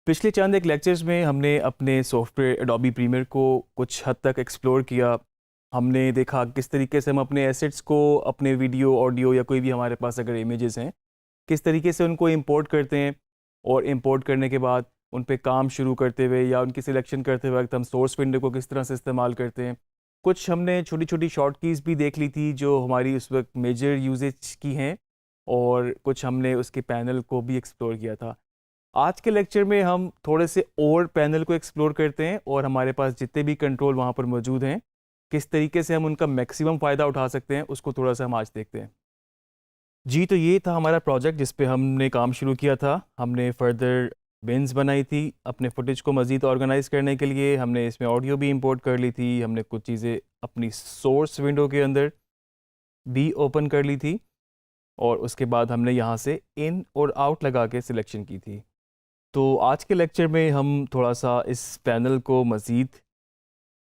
पिछले चंद एक लेक्चर्स में हमने अपने सॉफ्टवेयर एडोबी प्रीमियर को कुछ हद तक एक्सप्लोर किया। हमने देखा किस तरीके से हम अपने एसेट्स को, अपने वीडियो, ऑडियो या कोई भी हमारे पास अगर इमेजेस हैं, किस तरीके से उनको इंपोर्ट करते हैं और इंपोर्ट करने के बाद उन पे काम शुरू करते हुए या उनकी सिलेक्शन करते वक्त हम सोर्स विंडो को किस तरह से इस्तेमाल करते हैं। कुछ हमने छोटी छोटी शॉर्ट कीज़ भी देख ली थी जो हमारी उस वक्त मेजर यूजेज की हैं, और कुछ हमने उसके पैनल को भी एक्सप्लोर किया था। आज के लेक्चर में हम थोड़े से और पैनल को एक्सप्लोर करते हैं और हमारे पास जितने भी कंट्रोल वहाँ पर मौजूद हैं, किस तरीके से हम उनका मैक्सिमम फ़ायदा उठा सकते हैं, उसको थोड़ा सा हम आज देखते हैं। जी, तो ये था हमारा प्रोजेक्ट जिस पे हमने काम शुरू किया था। हमने फर्दर बिन्स बनाई थी अपने फुटेज को मज़ीद ऑर्गेनाइज़ करने के लिए। हमने इसमें ऑडियो भी इंपोर्ट कर ली थी। हमने कुछ चीज़ें अपनी सोर्स विंडो के अंदर भी ओपन कर ली थी, और उसके बाद हमने यहाँ से इन और आउट लगा के सिलेक्शन की थी। तो आज के लेक्चर में हम थोड़ा सा इस पैनल को मज़ीद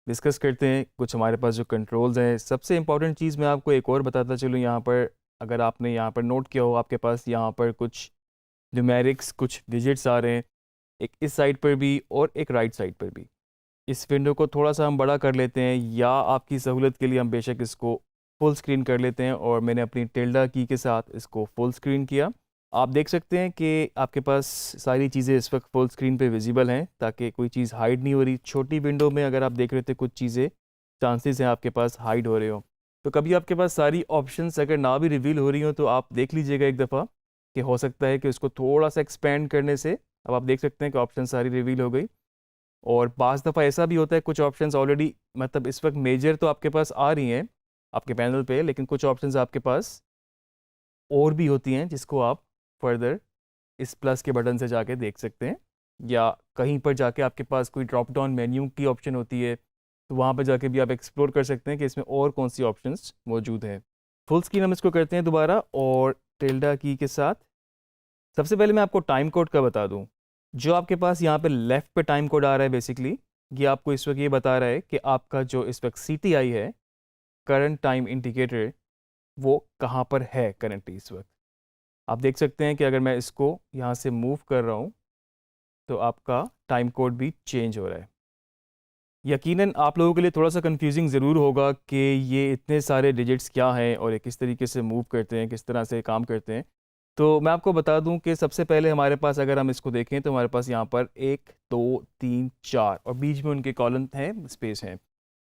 डिस्कस करते हैं। कुछ हमारे पास जो कंट्रोल्स हैं, सबसे इम्पॉर्टेंट चीज़ मैं आपको एक और बताता चलूँ यहाँ पर, अगर आपने यहाँ पर नोट किया हो, आपके पास यहाँ पर कुछ न्यूमेरिक्स, कुछ डिजिट्स आ रहे हैं, एक इस साइड पर भी और एक राइट साइड पर भी। इस विंडो को थोड़ा सा हम बड़ा कर लेते हैं, या आपकी सहूलत के लिए हम बेशक इसको फुल स्क्रीन कर लेते हैं, और मैंने अपनी टिल्डा की के साथ इसको फुल स्क्रीन किया। आप देख सकते हैं कि आपके पास सारी चीज़ें इस वक्त फुल स्क्रीन पे विजिबल हैं, ताकि कोई चीज़ हाइड नहीं हो रही। छोटी विंडो में अगर आप देख रहे थे, कुछ चीज़ें चांसेस हैं आपके पास हाइड हो रहे हो। तो कभी आपके पास सारी ऑप्शंस अगर ना भी रिवील हो रही हो, तो आप देख लीजिएगा एक दफ़ा कि हो सकता है कि उसको थोड़ा सा एक्सपेंड करने से अब आप देख सकते हैं कि ऑप्शन सारी रिवील हो गई। और बाज़ दफ़ा ऐसा भी होता है, कुछ ऑप्शंस ऑलरेडी, मतलब इस वक्त मेजर तो आपके पास आ रही हैं आपके पैनल पे, लेकिन कुछ ऑप्शंस आपके पास और भी होती हैं जिसको आप फर्दर इस प्लस के बटन से जाके देख सकते हैं, या कहीं पर जाके आपके पास कोई ड्रॉप डाउन मेन्यू की ऑप्शन होती है, तो वहाँ पर जाके भी आप एक्सप्लोर कर सकते हैं कि इसमें और कौन सी ऑप्शंस मौजूद हैं। फुल स्क्रीन हम इसको करते हैं दोबारा, और टिल्डा की के साथ सबसे पहले मैं आपको टाइम कोड का बता दूं। जो आपके पास यहाँ पे लेफ़्ट पे टाइम कोड आ रहा है, बेसिकली ये आपको इस वक्त ये बता रहा है कि आपका जो इस वक्त CTI है, करंट टाइम इंडिकेटर, वो कहाँ पर है करंटली इस वक्त। आप देख सकते हैं कि अगर मैं इसको यहाँ से मूव कर रहा हूँ, तो आपका टाइम कोड भी चेंज हो रहा है। यकीनन आप लोगों के लिए थोड़ा सा कंफ्यूजिंग ज़रूर होगा कि ये इतने सारे डिजिट्स क्या हैं और ये किस तरीके से मूव करते हैं, किस तरह से काम करते हैं। तो मैं आपको बता दूं कि सबसे पहले हमारे पास, अगर हम इसको देखें, तो हमारे पास यहाँ पर 1 2 3 4 और बीच में उनके कॉलम हैं, स्पेस हैं।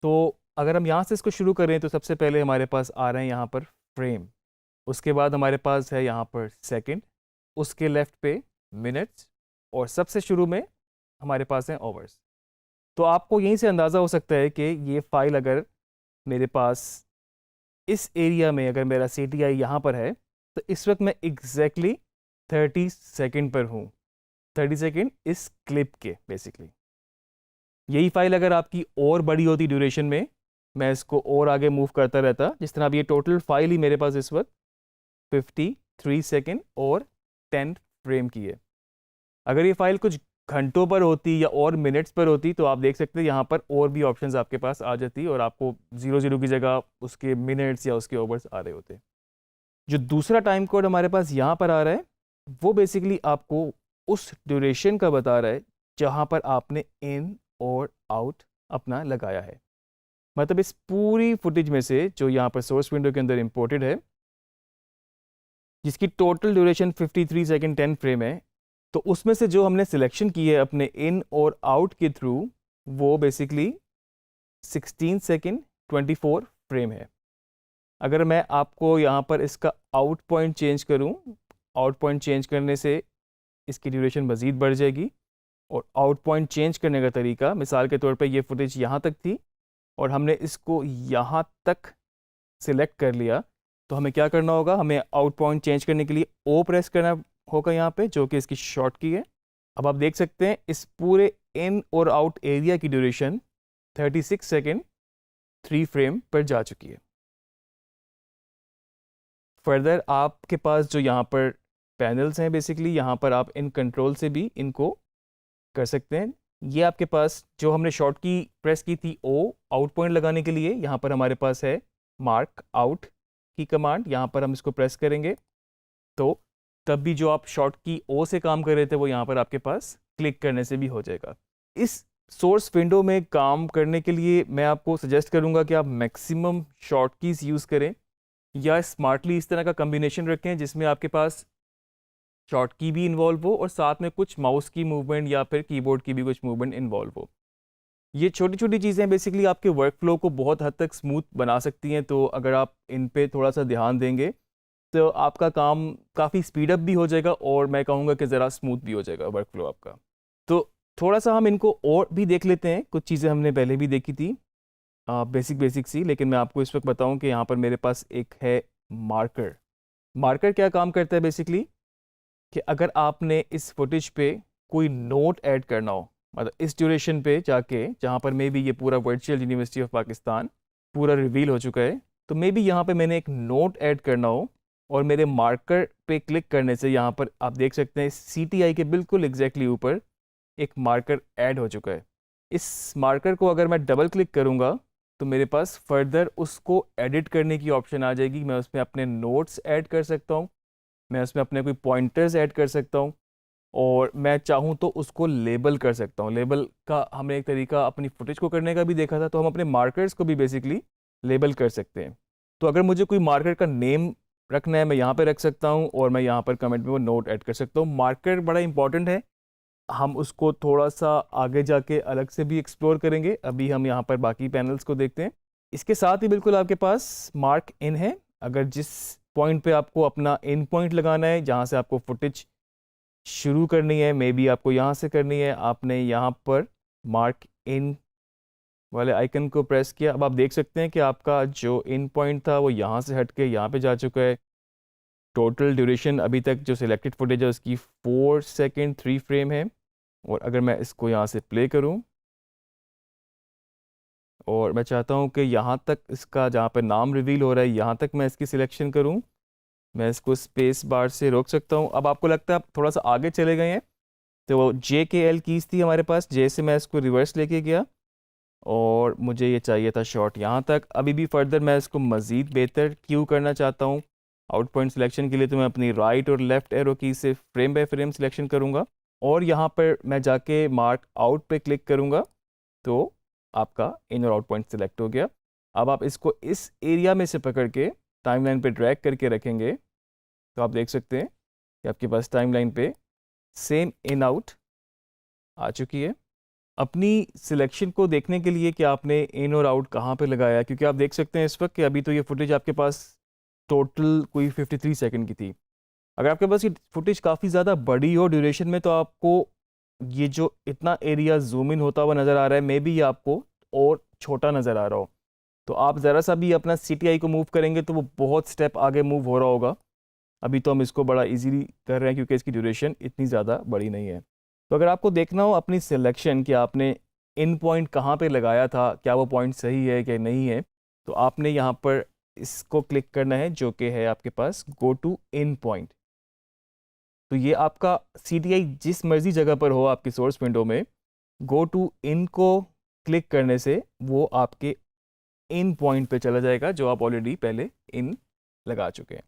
तो अगर हम यहाँ से इसको शुरू करें, तो सबसे पहले हमारे पास आ रहे हैं यहाँ पर फ्रेम, उसके बाद हमारे पास है यहाँ पर सेकंड, उसके लेफ़्ट पे मिनट्स, और सबसे शुरू में हमारे पास हैं आवर्स। तो आपको यहीं से अंदाज़ा हो सकता है कि ये फ़ाइल अगर मेरे पास इस एरिया में, अगर मेरा CTI यहाँ पर है, तो इस वक्त मैं एग्जैक्टली 30 सेकेंड पर हूँ। 30 सेकेंड इस क्लिप के बेसिकली। यही फाइल अगर आपकी और बड़ी होती ड्यूरेशन में, मैं इसको और आगे मूव करता रहता। जिस तरह अब ये टोटल फाइल ही मेरे पास इस वक्त 53 सेकेंड और 10 फ्रेम की है। अगर ये फाइल कुछ घंटों पर होती या और मिनट्स पर होती, तो आप देख सकते हैं यहाँ पर और भी ऑप्शंस आपके पास आ जाती, और आपको 00 की जगह उसके मिनट्स या उसके ओवर्स आ रहे होते। जो दूसरा टाइम कोड हमारे पास यहाँ पर आ रहा है, वो बेसिकली आपको उस ड्यूरेशन का बता रहा है जहाँ पर आपने इन और आउट अपना लगाया है। मतलब इस पूरी फुटेज में से जो यहाँ पर सोर्स विंडो के अंदर इंपोर्टेड है, जिसकी टोटल ड्यूरेशन 53 सेकेंड 10 फ्रेम है, तो उसमें से जो हमने सिलेक्शन की है अपने इन और आउट के थ्रू, वो बेसिकली 16 सेकेंड 24 फ्रेम है। अगर मैं आपको यहाँ पर इसका आउट पॉइंट चेंज करूँ, आउट पॉइंट चेंज करने से इसकी ड्यूरेशन मज़ीद बढ़ जाएगी। और आउट पॉइंट चेंज करने का तरीका, मिसाल के तौर पे ये फुटेज यहाँ तक थी और हमने इसको यहाँ तक सिलेक्ट कर लिया, तो हमें क्या करना होगा, हमें आउट पॉइंट चेंज करने के लिए O प्रेस करना होगा यहाँ पे, जो कि इसकी शॉर्ट की है। अब आप देख सकते हैं इस पूरे इन और आउट एरिया की ड्यूरेशन 36 सेकेंड 3 फ्रेम पर जा चुकी है। फर्दर आपके पास जो यहाँ पर पैनल्स हैं, बेसिकली यहाँ पर आप इन कंट्रोल से भी इनको कर सकते हैं। ये आपके पास जो हमने शॉर्ट की प्रेस की थी O आउट पॉइंट लगाने के लिए, यहाँ पर हमारे पास है मार्क आउट की कमांड। यहाँ पर हम इसको प्रेस करेंगे, तो तब भी जो आप शॉर्ट की O से काम कर रहे थे, वो यहाँ पर आपके पास क्लिक करने से भी हो जाएगा। इस सोर्स विंडो में काम करने के लिए मैं आपको सजेस्ट करूंगा कि आप मैक्सिमम शॉर्ट कीज यूज़ करें या स्मार्टली इस तरह का कम्बिनेशन रखें जिसमें आपके पास शॉर्ट की भी इन्वॉल्व हो और साथ में कुछ माउस की मूवमेंट या फिर कीबोर्ड की भी कुछ मूवमेंट इन्वॉल्व हो। ये छोटी छोटी चीज़ें बेसिकली आपके वर्क फ्लो को बहुत हद तक स्मूथ बना सकती हैं, तो अगर आप इन पे थोड़ा सा ध्यान देंगे तो आपका काम काफ़ी स्पीड अप भी हो जाएगा और मैं कहूँगा कि ज़रा स्मूथ भी हो जाएगा वर्क फ्लो आपका। तो थोड़ा सा हम इनको और भी देख लेते हैं, कुछ चीज़ें हमने पहले भी देखी थी बेसिक सी, लेकिन मैं आपको इस वक्त बताऊं कि यहाँ पर मेरे पास एक है मार्कर। मार्कर क्या काम करता है बेसिकली कि अगर आपने इस फुटेज पे कोई नोट ऐड करना हो, मतलब इस ड्यूरेशन पे जाके जहाँ पर मे बी ये पूरा वर्चुअल यूनिवर्सिटी ऑफ पाकिस्तान पूरा रिवील हो चुका है, तो मे बी यहाँ पे मैंने एक नोट ऐड करना हो और मेरे मार्कर पे क्लिक करने से यहाँ पर आप देख सकते हैं CTI के बिल्कुल एग्जैक्टली ऊपर एक मार्कर ऐड हो चुका है। इस मार्कर को अगर मैं डबल क्लिक करूँगा तो मेरे पास फर्दर उसको एडिट करने की ऑप्शन आ जाएगी। मैं उसमें अपने नोट्स ऐड कर सकता हूँ, मैं उसमें अपने कोई पॉइंटर्स ऐड कर सकता हूँ और मैं चाहूँ तो उसको लेबल कर सकता हूँ। लेबल का हमने एक तरीका अपनी फुटेज को करने का भी देखा था, तो हम अपने मार्कर्स को भी बेसिकली लेबल कर सकते हैं। तो अगर मुझे कोई मार्कर का नेम रखना है मैं यहाँ पे रख सकता हूँ और मैं यहाँ पर कमेंट में वो नोट ऐड कर सकता हूँ। मार्कर बड़ा इंपॉर्टेंट है, हम उसको थोड़ा सा आगे जाके अलग से भी एक्सप्लोर करेंगे। अभी हम यहाँ पर बाकी पैनल्स को देखते हैं। इसके साथ ही बिल्कुल आपके पास मार्क इन है। अगर जिस पॉइंट पे आपको अपना इन पॉइंट लगाना है, जहाँ से आपको फुटेज शुरू करनी है, मे बी आपको यहाँ से करनी है, आपने यहाँ पर मार्क इन वाले आइकन को प्रेस किया। अब आप देख सकते हैं कि आपका जो इन पॉइंट था वो यहाँ से हट के यहाँ पे जा चुका है। टोटल ड्यूरेशन अभी तक जो सिलेक्टेड फुटेज है उसकी 4 सेकेंड 3 फ्रेम है। और अगर मैं इसको यहाँ से प्ले करूँ और मैं चाहता हूँ कि यहाँ तक इसका जहाँ पर नाम रिवील हो रहा है यहाँ तक मैं इसकी सिलेक्शन करूँ, मैं इसको स्पेस बार से रोक सकता हूँ। अब आपको लगता है आप थोड़ा सा आगे चले गए हैं, तो वो JKL कीज़ थी हमारे पास, जे से मैं इसको रिवर्स लेके गया और मुझे ये चाहिए था शॉर्ट यहाँ तक। अभी भी फर्दर मैं इसको मज़ीद बेहतर क्यू करना चाहता हूँ। आउट पॉइंट सिलेक्शन के लिए तो मैं अपनी राइट और लेफ़्ट एरो की से फ्रेम बाय फ्रेम सिलेक्शन करूँगा और यहाँ पर मैं जाके मार्क आउट पे क्लिक करूँगा तो आपका इन और आउट पॉइंट सिलेक्ट हो गया। अब आप इसको इस एरिया में से पकड़ के टाइमलाइन पे ड्रैग करके रखेंगे तो आप देख सकते हैं कि आपके पास टाइमलाइन पे सेम इन आउट आ चुकी है। अपनी सिलेक्शन को देखने के लिए कि आपने इन और आउट कहाँ पे लगाया, क्योंकि आप देख सकते हैं इस वक्त कि अभी तो ये फुटेज आपके पास टोटल कोई 53 सेकंड की थी। अगर आपके पास ये फुटेज काफ़ी ज़्यादा बड़ी हो ड्यूरेशन में तो आपको ये जो इतना एरिया जूम इन होता हुआ नज़र आ रहा है, मे बी ये आपको और छोटा नज़र आ रहा हो, तो आप ज़रा सा भी अपना CTI को मूव करेंगे तो वो बहुत स्टेप आगे मूव हो रहा होगा। अभी तो हम इसको बड़ा इजीली कर रहे हैं क्योंकि इसकी ड्यूरेशन इतनी ज़्यादा बड़ी नहीं है। तो अगर आपको देखना हो अपनी सिलेक्शन कि आपने इन पॉइंट कहाँ पे लगाया था, क्या वो पॉइंट सही है कि नहीं है, तो आपने यहाँ पर इसको क्लिक करना है जो कि है आपके पास गो टू इन पॉइंट। तो ये आपका CTI जिस मर्जी जगह पर हो आपकी सोर्स विंडो में, गो टू इन को क्लिक करने से वो आपके इन पॉइंट पे चला जाएगा जो आप ऑलरेडी पहले इन लगा चुके हैं।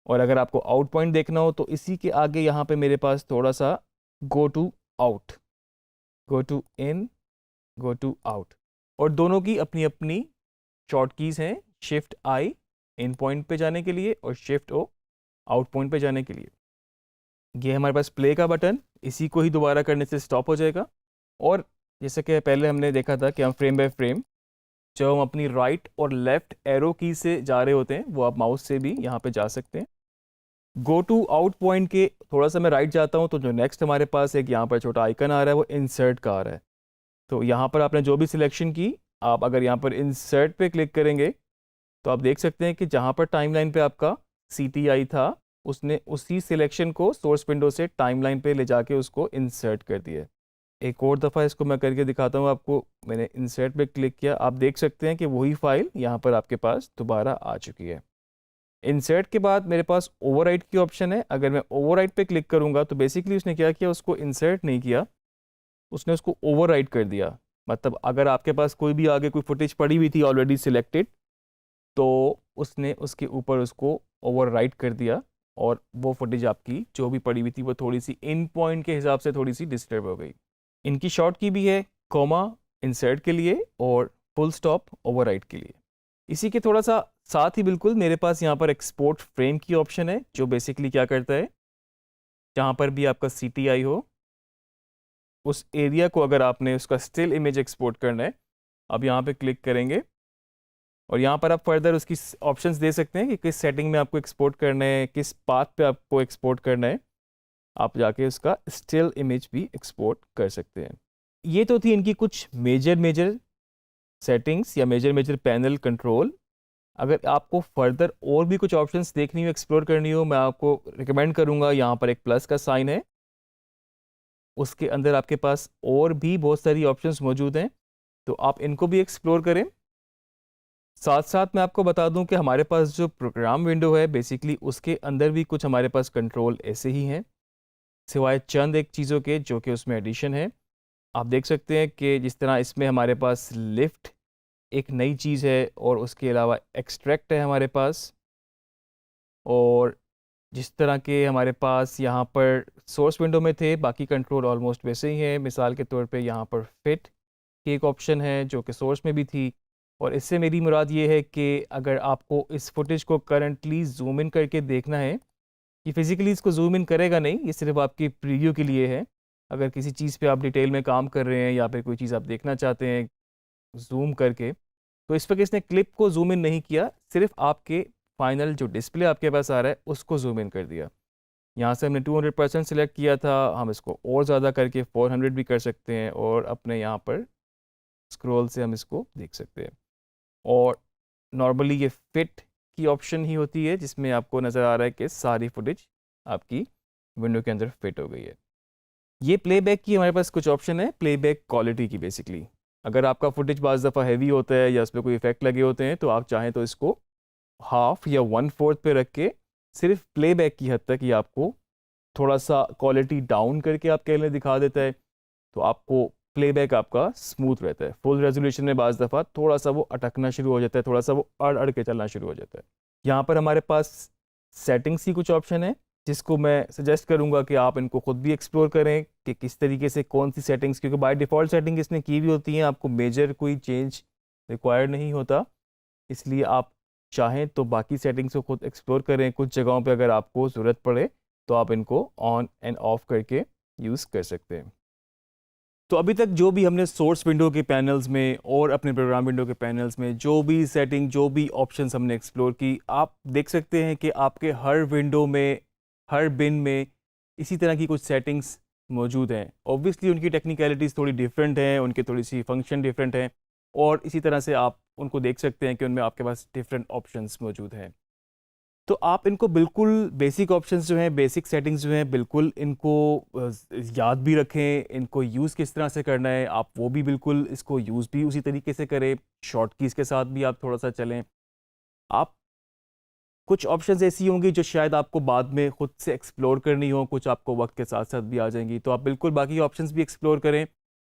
और अगर आपको आउट पॉइंट देखना हो तो इसी के आगे यहाँ पे मेरे पास थोड़ा सा go to out, go to in, go to out, और दोनों की अपनी अपनी शॉर्ट कीज़ हैं। शिफ्ट I इन पॉइंट पे जाने के लिए और शिफ्ट O आउट पॉइंट पे जाने के लिए। ये हमारे पास प्ले का बटन, इसी को ही दोबारा करने से स्टॉप हो जाएगा। और जैसे कि पहले हमने देखा था कि हम फ्रेम बाय फ्रेम जब हम अपनी राइट और लेफ्ट एरो की से जा रहे होते हैं वो आप माउस से भी यहाँ पे जा सकते हैं। गो टू आउट पॉइंट के थोड़ा सा मैं राइट जाता हूँ तो जो नेक्स्ट हमारे पास एक यहाँ पर छोटा आइकन आ रहा है वो इंसर्ट का आ रहा है। तो यहाँ पर आपने जो भी सिलेक्शन की, आप अगर यहाँ पर इंसर्ट पे क्लिक करेंगे तो आप देख सकते हैं कि जहाँ पर टाइमलाइन पे आपका CTI था उसने उसी सिलेक्शन को सोर्स विंडो से टाइमलाइन पे ले जाके उसको इंसर्ट कर दिया। एक और दफ़ा इसको मैं करके दिखाता हूँ आपको। मैंने इंसर्ट पे क्लिक किया, आप देख सकते हैं कि वही फाइल यहाँ पर आपके पास दोबारा आ चुकी है। इंसर्ट के बाद मेरे पास ओवरराइट की ऑप्शन है। अगर मैं ओवरराइट पे क्लिक करूँगा तो बेसिकली उसने क्या किया, उसको इंसर्ट नहीं किया, उसने उसको ओवरराइट कर दिया। मतलब अगर आपके पास कोई भी आगे कोई फुटेज पड़ी हुई थी ऑलरेडी सिलेक्टेड तो उसने उसके ऊपर उसको ओवरराइट कर दिया और वो फुटेज आपकी जो भी पड़ी हुई थी वो थोड़ी सी इन पॉइंट के हिसाब से थोड़ी सी डिस्टर्ब हो गई। इनकी शॉर्ट की भी है, कॉमा इंसर्ट के लिए और फुल स्टॉप ओवरराइट के लिए। इसी के थोड़ा सा साथ ही बिल्कुल मेरे पास यहाँ पर एक्सपोर्ट फ्रेम की ऑप्शन है, जो बेसिकली क्या करता है, जहाँ पर भी आपका CTI हो उस एरिया को अगर आपने उसका स्टिल इमेज एक्सपोर्ट करना है, अब यहाँ पे क्लिक करेंगे और यहाँ पर आप फर्दर उसकी ऑप्शंस दे सकते हैं कि किस सेटिंग में आपको एक्सपोर्ट करना है, किस पाथ पे आपको एक्सपोर्ट करना है। आप जाके उसका स्टिल इमेज भी एक्सपोर्ट कर सकते हैं। ये तो थी इनकी कुछ मेजर सेटिंग्स या मेजर पैनल कंट्रोल। अगर आपको फर्दर और भी कुछ ऑप्शंस देखनी हो, एक्सप्लोर करनी हो, मैं आपको रिकमेंड करूँगा, यहाँ पर एक प्लस का साइन है, उसके अंदर आपके पास और भी बहुत सारी ऑप्शंस मौजूद हैं, तो आप इनको भी एक्सप्लोर करें। साथ साथ मैं आपको बता दूं कि हमारे पास जो प्रोग्राम विंडो है बेसिकली उसके अंदर भी कुछ हमारे पास कंट्रोल ऐसे ही हैं, सिवाय चंद एक चीज़ों के जो कि उसमें एडिशन है। आप देख सकते हैं कि जिस तरह इसमें हमारे पास लिफ्ट एक नई चीज़ है और उसके अलावा एक्सट्रैक्ट है हमारे पास, और जिस तरह के हमारे पास यहाँ पर सोर्स विंडो में थे बाकी कंट्रोल ऑलमोस्ट वैसे ही है। मिसाल के तौर पे यहाँ पर फिट की एक ऑप्शन है जो कि सोर्स में भी थी, और इससे मेरी मुराद ये है कि अगर आपको इस फुटेज को करंटली जूम इन करके देखना है, ये फिज़िकली इसको जूम इन करेगा नहीं, ये सिर्फ आपकी प्रीव्यू के लिए है। अगर किसी चीज़ पे आप डिटेल में काम कर रहे हैं या फिर कोई चीज़ आप देखना चाहते हैं जूम करके, तो इस वक्त इसने क्लिप को जूम इन नहीं किया, सिर्फ आपके फाइनल जो डिस्प्ले आपके पास आ रहा है उसको जूम इन कर दिया। यहाँ से हमने 200% सिलेक्ट किया था, हम इसको और ज़्यादा करके 400 भी कर सकते हैं और अपने यहाँ पर स्क्रॉल से हम इसको देख सकते हैं। और नॉर्मली ये फिट की ऑप्शन ही होती है जिसमें आपको नज़र आ रहा है कि सारी फुटेज आपकी विंडो के अंदर फिट हो गई है। ये प्लेबैक की हमारे पास कुछ ऑप्शन है, प्लेबैक क्वालिटी की। बेसिकली अगर आपका फुटेज बाज़ दफ़ा हैवी होता है या उस पर कोई इफेक्ट लगे होते हैं, तो आप चाहें तो इसको हाफ या 1/4 पे रख के सिर्फ प्लेबैक की हद तक ये आपको थोड़ा सा क्वालिटी डाउन करके आप कह लें दिखा देता है, तो आपको प्लेबैक आपका स्मूथ रहता है। फुल रेजोल्यूशन में बाज़ दफ़ा थोड़ा सा वो अटकना शुरू हो जाता है, थोड़ा सा वो अड़ के चलना शुरू हो जाता है। यहाँ पर हमारे पास सेटिंग्स की कुछ ऑप्शन है जिसको मैं सजेस्ट करूँगा कि आप इनको खुद भी एक्सप्लोर करें कि किस तरीके से कौन सी सेटिंग्स, क्योंकि बाय डिफ़ॉल्ट सेटिंग इसने की भी होती हैं, आपको मेजर कोई चेंज रिक्वायर्ड नहीं होता। इसलिए आप चाहें तो बाकी सेटिंग्स को खुद एक्सप्लोर करें। कुछ जगहों पे अगर आपको ज़रूरत पड़े तो आप इनको ऑन एंड ऑफ करके यूज़ कर सकते हैं। तो अभी तक जो भी हमने सोर्स विंडो के पैनल्स में और अपने प्रोग्राम विंडो के पैनल्स में जो भी सेटिंग, जो भी ऑप्शंस हमने एक्सप्लोर की, आप देख सकते हैं कि आपके हर विंडो में, हर बिन में इसी तरह की कुछ सेटिंग्स मौजूद हैं। ऑब्वियसली उनकी टेक्निकलिटीज़ थोड़ी डिफरेंट हैं, उनके थोड़ी सी फंक्शन डिफरेंट हैं, और इसी तरह से आप उनको देख सकते हैं कि उनमें आपके पास डिफरेंट ऑप्शंस मौजूद हैं। तो आप इनको बिल्कुल बेसिक ऑप्शंस जो हैं, बेसिक सेटिंग्स जो हैं, बिल्कुल इनको याद भी रखें। इनको यूज़ किस तरह से करना है आप वो भी बिल्कुल इसको यूज़ भी उसी तरीके से करें। शॉर्ट कीज़ के साथ भी आप थोड़ा सा चलें। आप कुछ ऑप्शंस ऐसी होंगी जो शायद आपको बाद में खुद से एक्सप्लोर करनी हो, कुछ आपको वक्त के साथ साथ भी आ जाएंगी, तो आप बिल्कुल बाकी ऑप्शंस भी एक्सप्लोर करें।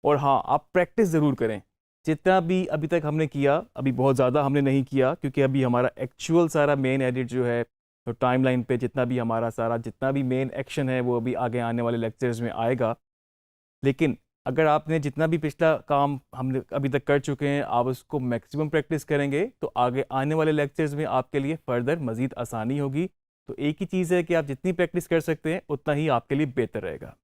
और हाँ, आप प्रैक्टिस ज़रूर करें। जितना भी अभी तक हमने किया, अभी बहुत ज़्यादा हमने नहीं किया क्योंकि अभी हमारा एक्चुअल सारा मेन एडिट जो है, तो टाइमलाइन पे जितना भी हमारा सारा जितना भी मेन एक्शन है वो अभी आगे आने वाले लेक्चर्स में आएगा। लेकिन अगर आपने जितना भी पिछला काम हमने अभी तक कर चुके हैं, आप उसको मैक्सिमम प्रैक्टिस करेंगे तो आगे आने वाले लेक्चर्स में आपके लिए फ़र्दर मज़ीद आसानी होगी। तो एक ही चीज़ है कि आप जितनी प्रैक्टिस कर सकते हैं उतना ही आपके लिए बेहतर रहेगा।